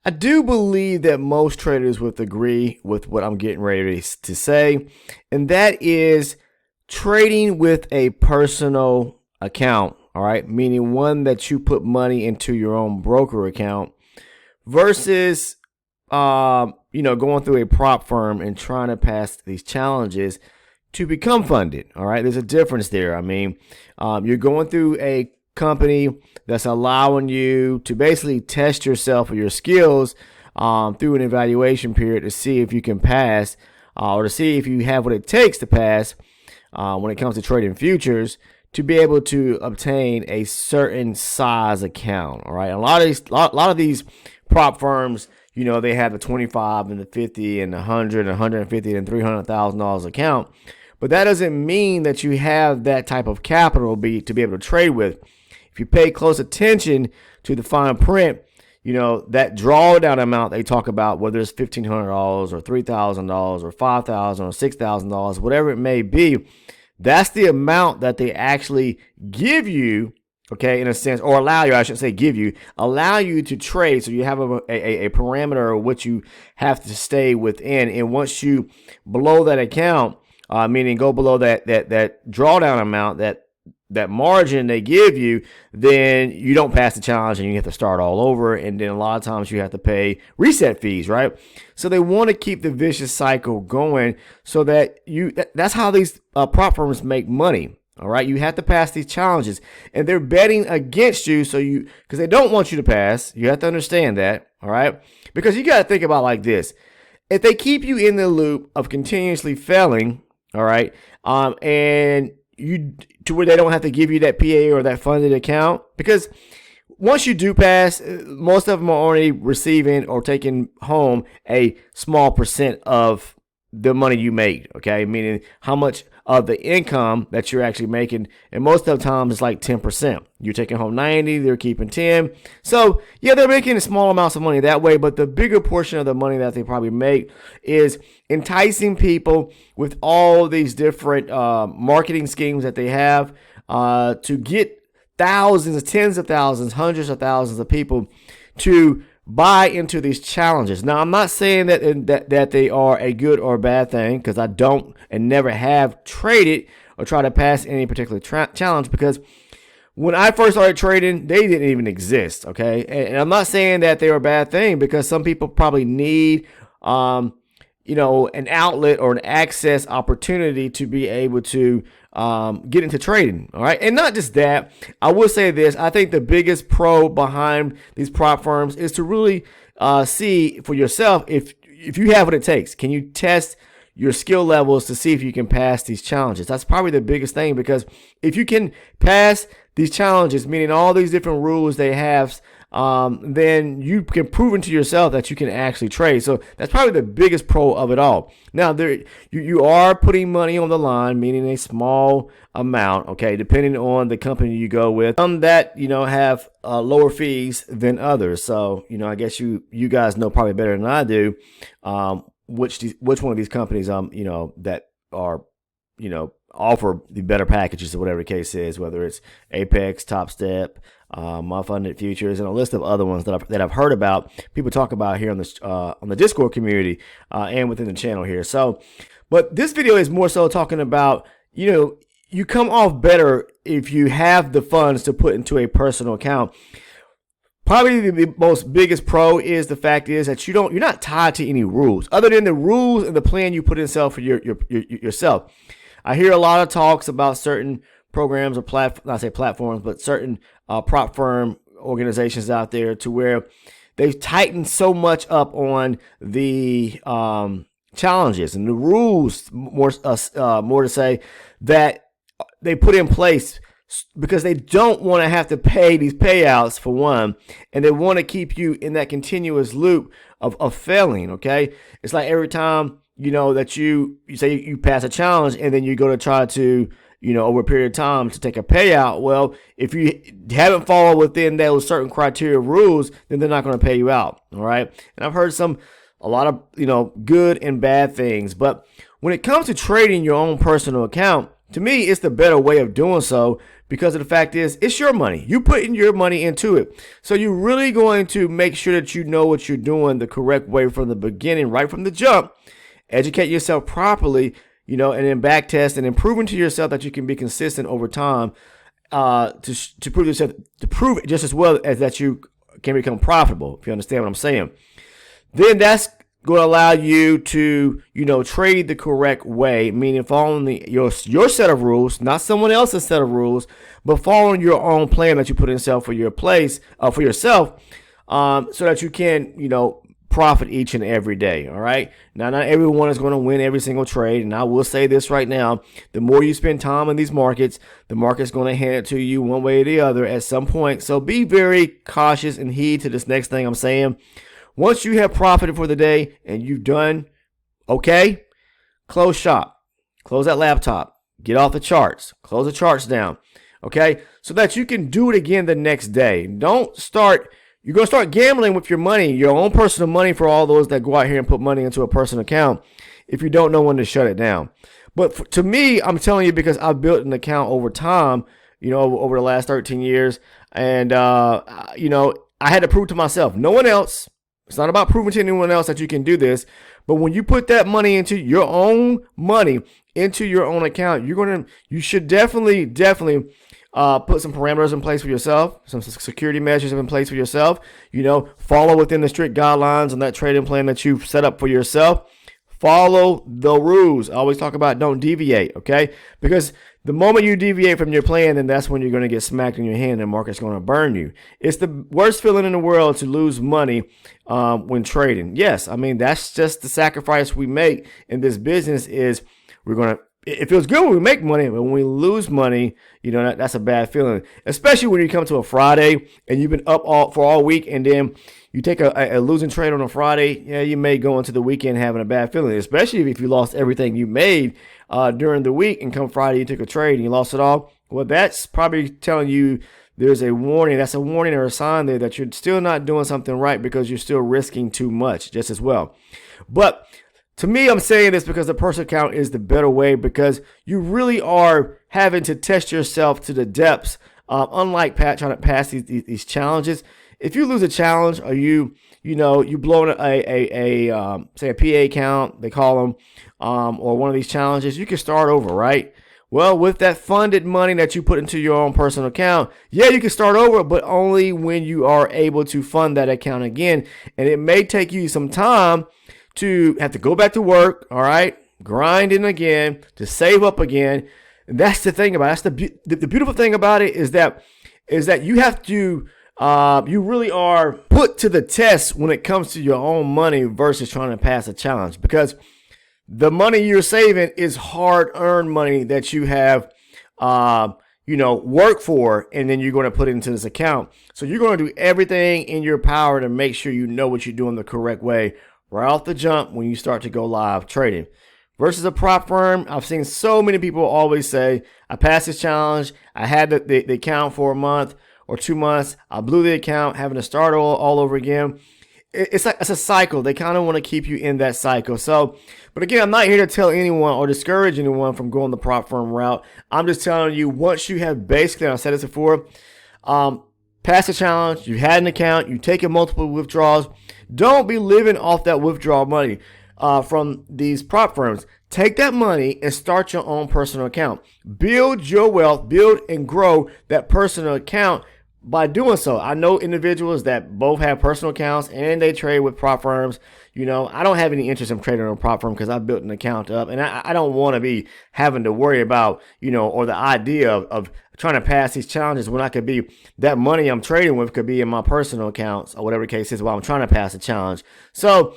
I do believe that most traders would agree with what I'm getting ready to say, and that is trading with a personal account, all right? Meaning one that you put money into your own broker account versus, going through a prop firm and trying to pass these challenges to become funded, all right? There's a difference there. I mean, you're going through a company that's allowing you to basically test yourself or your skills through an evaluation period to see if you can pass or to see if you have what it takes to pass when it comes to trading futures to be able to obtain a certain size account. All right, a lot of these prop firms, they have the 25 and the 50 and the 100 and 150 and $300,000 account, but that doesn't mean that you have that type of capital to be able to trade with. If you pay close attention to the fine print, that drawdown amount they talk about, whether it's $1,500 or $3,000 or $5,000 or $6,000, whatever it may be, that's the amount that they actually give you, okay, in a sense, or allow you, I shouldn't say give you, allow you to trade. So you have a parameter of what you have to stay within. And once you below that account, meaning go below that drawdown amount, that margin they give you, then you don't pass the challenge and you have to start all over. And then a lot of times you have to pay reset fees, right? So they want to keep the vicious cycle going so that that's how these prop firms make money. All right. You have to pass these challenges and they're betting against you. Because they don't want you to pass. You have to understand that. All right. Because you got to think about like this. If they keep you in the loop of continuously failing, all right, and to where they don't have to give you that PA or that funded account, because once you do pass, most of them are already receiving or taking home a small percent of the money you made, okay? Meaning how much of the income that you're actually making, and most of the time it's like 10%. You're taking home 90, they're keeping 10. So yeah, they're making small amounts of money that way, but the bigger portion of the money that they probably make is enticing people with all these different marketing schemes that they have to get thousands, tens of thousands, hundreds of thousands of people to buy into these challenges. Now, I'm not saying that they are a good or bad thing, because I don't and never have traded or tried to pass any particular challenge, because when I first started trading, they didn't even exist, okay? And I'm not saying that they're a bad thing, because some people probably need an outlet or an access opportunity to be able to get into trading. All right. And not just that, I will say this. I think the biggest pro behind these prop firms is to really see for yourself if you have what it takes. Can you test your skill levels to see if you can pass these challenges? That's probably the biggest thing, because if you can pass these challenges, meaning all these different rules they have, then you can prove to yourself that you can actually trade. So that's probably the biggest pro of it all. Now, you are putting money on the line, meaning a small amount, okay, depending on the company you go with. Some that, have lower fees than others. So, I guess you guys know probably better than I do which one of these companies, that are, offer the better packages or whatever the case is, whether it's Apex, Top Step, My Funded Futures, and a list of other ones that I've heard about. People talk about here on the Discord community and within the channel here. So, but this video is more so talking about, you come off better if you have the funds to put into a personal account. Probably the most biggest pro is the fact is that you're not tied to any rules other than the rules and the plan you put in for yourself. I hear a lot of talks about certain programs or platforms, but certain prop firm organizations out there to where they've tightened so much up on the challenges and the rules, more to say, that they put in place because they don't want to have to pay these payouts, for one, and they want to keep you in that continuous loop of failing, okay? It's like every time that you say you pass a challenge and then you go to try to, over a period of time to take a payout. Well, if you haven't followed within those certain criteria rules, then they're not going to pay you out. All right. And I've heard a lot of, good and bad things. But when it comes to trading your own personal account, to me, it's the better way of doing so because of the fact is it's your money. You putting your money into it. So you're really going to make sure that you know what you're doing the correct way from the beginning, right from the jump. Educate yourself properly, and then back test and improving to yourself that you can be consistent over time to prove yourself, to prove it just as well as that you can become profitable, if you understand what I'm saying. Then that's going to allow you to, trade the correct way, meaning following your set of rules, not someone else's set of rules, but following your own plan that you put in for yourself, so that you can, profit each and every day. All right. Now, not everyone is going to win every single trade. And I will say this right now, the more you spend time in these markets, the market's going to hand it to you one way or the other at some point. So be very cautious and heed to this next thing I'm saying. Once you have profited for the day and you've done okay, close shop, close that laptop, get off the charts, close the charts down. Okay. So that you can do it again the next day. You're going to start gambling with your money, your own personal money, for all those that go out here and put money into a personal account if you don't know when to shut it down. But to me, I'm telling you, because I've built an account over time, over the last 13 years. And, I had to prove to myself, no one else. It's not about proving to anyone else that you can do this. But when you put that money into your own account, you should definitely put some parameters in place for yourself, some security measures in place for yourself, follow within the strict guidelines on that trading plan that you've set up for yourself. Follow the rules. I always talk about don't deviate, okay? Because the moment you deviate from your plan, then that's when you're going to get smacked in your hand and the market's going to burn you. It's the worst feeling in the world to lose money when trading. Yes, I mean, that's just the sacrifice we make in this business is it feels good when we make money, but when we lose money, that's a bad feeling. Especially when you come to a Friday and you've been up for all week, and then you take a losing trade on a Friday. Yeah, you may go into the weekend having a bad feeling, especially if you lost everything you made during the week, and come Friday you took a trade and you lost it all. Well, that's probably telling you there's a warning. That's a warning or a sign there that you're still not doing something right, because you're still risking too much just as well. But to me, I'm saying this because the personal account is the better way, because you really are having to test yourself to the depths. Unlike trying to pass these challenges, if you lose a challenge, or you blown say a PA account, they call them, or one of these challenges, you can start over, right? Well, with that funded money that you put into your own personal account, yeah, you can start over, but only when you are able to fund that account again. And it may take you some time to have to go back to work, all right, grinding again, to save up again. And that's the thing about it. That's the beautiful thing about it is that you have to, you really are put to the test when it comes to your own money versus trying to pass a challenge, because the money you're saving is hard-earned money that you have, work for, and then you're going to put it into this account. So you're going to do everything in your power to make sure you know what you're doing the correct way right off the jump when you start to go live trading. Versus a prop firm, I've seen so many people always say, I passed this challenge, I had the account for a month or 2 months, I blew the account, having to start all over again. It's a cycle. They kind of want to keep you in that cycle. So, but again, I'm not here to tell anyone or discourage anyone from going the prop firm route. I'm just telling you, once you have basically, and I've said this before, passed the challenge, you had an account, you taken multiple withdrawals, don't be living off that withdrawal money from these prop firms. Take that money and start your own personal account. Build your wealth, build and grow that personal account by doing so. I know individuals that both have personal accounts and they trade with prop firms. I don't have any interest in trading on a prop firm because I built an account up, and I don't want to be having to worry about, or the idea of trying to pass these challenges when I could be, that money I'm trading with could be in my personal accounts or whatever the case is while I'm trying to pass a challenge. So,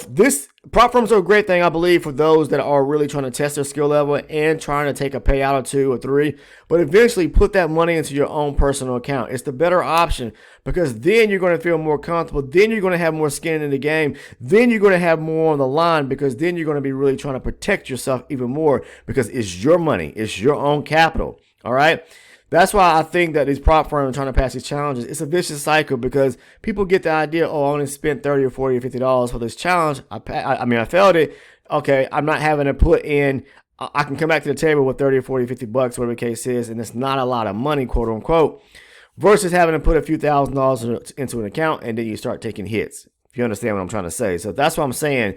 this prop firms are a great thing, I believe, for those that are really trying to test their skill level and trying to take a payout or 2 or 3, but eventually put that money into your own personal account. It's the better option, because then you're going to feel more comfortable. Then you're going to have more skin in the game. Then you're going to have more on the line, because then you're going to be really trying to protect yourself even more, because it's your money. It's your own capital. All right. That's why I think that these prop firms trying to pass these challenges, it's a vicious cycle, because people get the idea, I only spent $30 or $40 or $50 for this challenge. I failed it. Okay, I'm not having to put in I can come back to the table with 30 or 40, 50 bucks, whatever the case is, and it's not a lot of money, quote unquote, versus having to put a few $1,000s into an account and then you start taking hits, if you understand what I'm trying to say. So that's what I'm saying.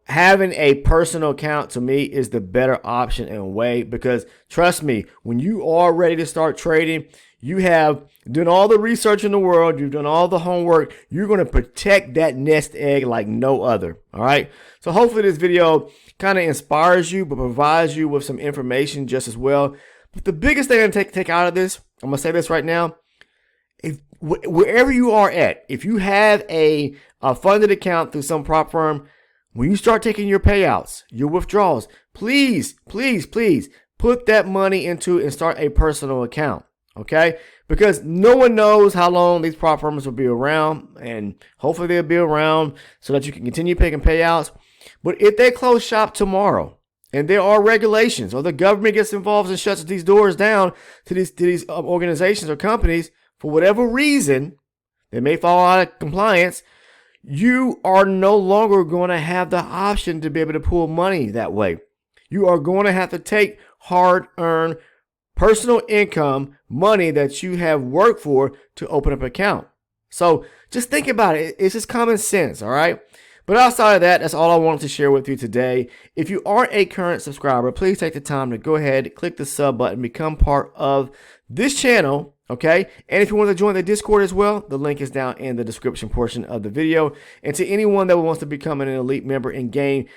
Having a personal account to me is the better option and way, because trust me, when you are ready to start trading, you have done all the research in the world, you've done all the homework, you're going to protect that nest egg like no other. All right. So hopefully this video kind of inspires you, but provides you with some information just as well. But the biggest thing I'm going to take out of this, I'm going to say this right now. Wherever you are at, if you have a funded account through some prop firm, when you start taking your payouts, your withdrawals, please, please, please put that money into and start a personal account. Okay? Because no one knows how long these prop firms will be around, and hopefully they'll be around so that you can continue paying payouts. But if they close shop tomorrow and there are regulations, or the government gets involved and shuts these doors down to these organizations or companies for whatever reason, they may fall out of compliance, you are no longer going to have the option to be able to pull money that way. You are going to have to take hard-earned personal income, money that you have worked for, to open up an account. So just think about it. It's just common sense, all right? But outside of that, that's all I wanted to share with you today. If you aren't a current subscriber, please take the time to go ahead, click the sub button, become part of this channel, okay? And if you want to join the Discord as well, the link is down in the description portion of the video. And to anyone that wants to become an elite member and gain,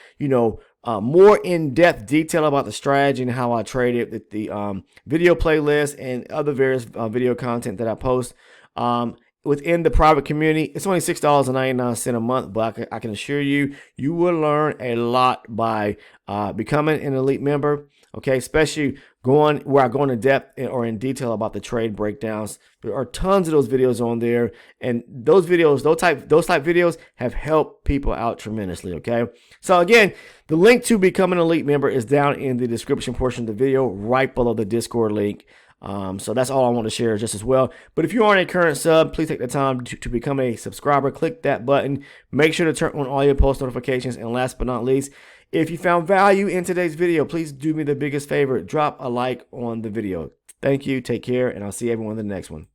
more in-depth detail about the strategy and how I trade it, the video playlist and other various video content that I post, within the private community, it's only $6.99 a month, but I can assure you, you will learn a lot by becoming an elite member. Okay, especially where I go into depth or in detail about the trade breakdowns. There are tons of those videos on there, and those type videos have helped people out tremendously. Okay, so again, the link to become an elite member is down in the description portion of the video, right below the Discord link. So that's all I want to share just as well. But if you aren't a current sub, please take the time to become a subscriber. Click that button. Make sure to turn on all your post notifications. And last but not least, if you found value in today's video, please do me the biggest favor. Drop a like on the video. Thank you. Take care. And I'll see everyone in the next one.